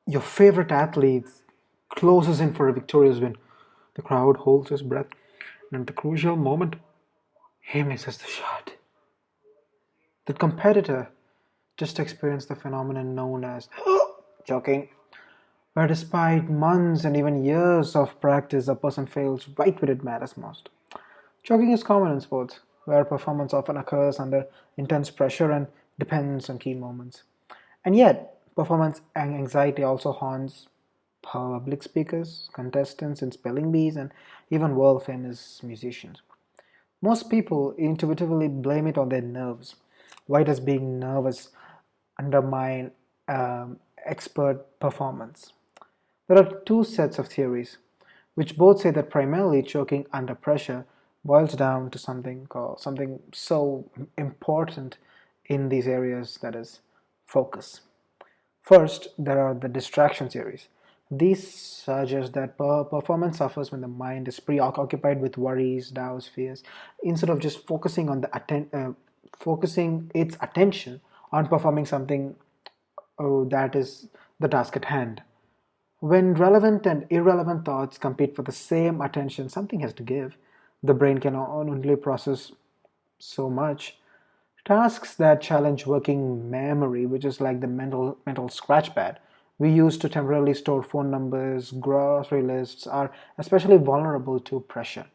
Your favorite athlete closes in for a victorious win. The crowd holds its breath, and at the crucial moment, he misses the shot. The competitor just experienced the phenomenon known as choking, where despite months and even years of practice, a person fails right when it matters most. Choking is common in sports, where performance often occurs under intense pressure and depends on key moments. And yet, performance anxiety also haunts public speakers, contestants in spelling bees, and even world famous musicians. Most people intuitively blame it on their nerves. Why does being nervous undermine expert performance? There are two sets of theories, which both say that primarily choking under pressure boils down to something so important in these areas, that is focus. First, there are the distraction theories. These suggest that performance suffers when the mind is preoccupied with worries, doubts, fears, instead of just focusing its attention on performing something that is the task at hand. When relevant and irrelevant thoughts compete for the same attention, something has to give. The brain can only process so much. Tasks that challenge working memory, which is like the mental scratchpad we use to temporarily store phone numbers, grocery lists, are especially vulnerable to pressure.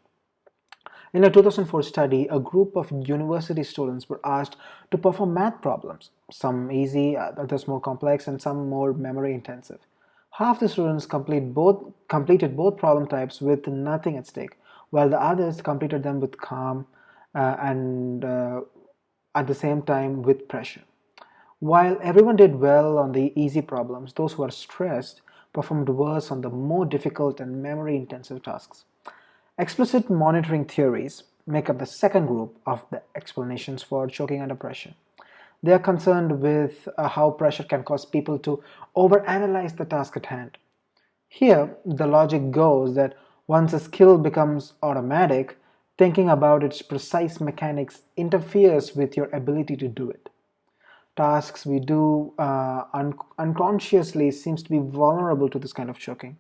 In a 2004 study, a group of university students were asked to perform math problems, some easy, others more complex, and some more memory intensive. Half the students completed both problem types with nothing at stake, while the others completed them with calm and at the same time with pressure. While everyone did well on the easy problems, those who were stressed performed worse on the more difficult and memory intensive tasks. Explicit monitoring theories make up the second group of the explanations for choking under pressure. They are concerned with how pressure can cause people to overanalyze the task at hand. Here, the logic goes that once a skill becomes automatic, thinking about its precise mechanics interferes with your ability to do it. Tasks we do unconsciously seems to be vulnerable to this kind of choking.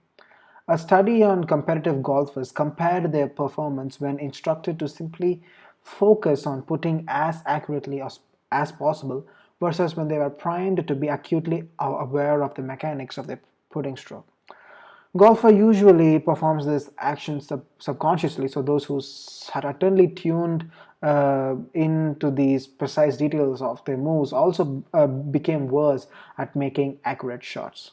A study on competitive golfers compared their performance when instructed to simply focus on putting as accurately as possible versus when they were primed to be acutely aware of the mechanics of their putting stroke. Golfer usually performs this action subconsciously, so those who certainly tuned into these precise details of their moves also became worse at making accurate shots.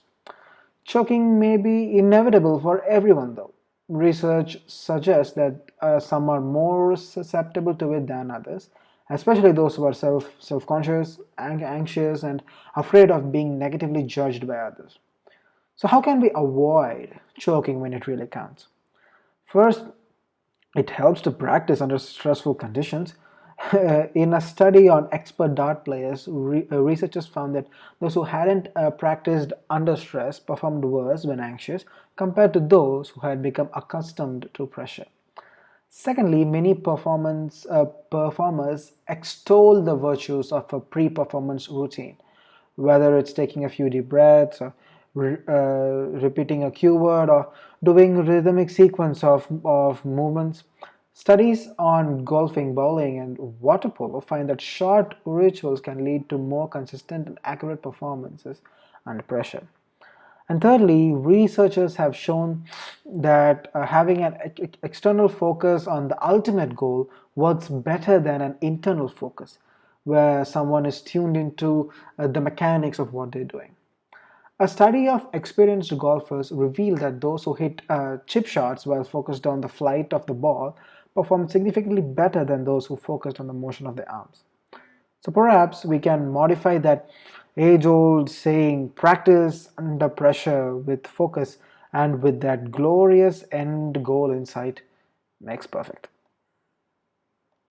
Choking may be inevitable for everyone, though. Research suggests that some are more susceptible to it than others, especially those who are self-conscious, anxious, and afraid of being negatively judged by others. So, how can we avoid choking when it really counts? First, it helps to practice under stressful conditions. In a study on expert dart players, researchers found that those who hadn't practiced under stress performed worse when anxious compared to those who had become accustomed to pressure. Secondly, many performers extol the virtues of a pre-performance routine, whether it's taking a few deep breaths, or repeating a cue word, or doing rhythmic sequence of movements. Studies on golfing, bowling, and water polo find that short rituals can lead to more consistent and accurate performances under pressure. And thirdly, researchers have shown that having an external focus on the ultimate goal works better than an internal focus, where someone is tuned into the mechanics of what they're doing. A study of experienced golfers revealed that those who hit chip shots while focused on the flight of the ball performed significantly better than those who focused on the motion of their arms. So perhaps we can modify that age old saying, practice under pressure with focus and with that glorious end goal in sight makes perfect.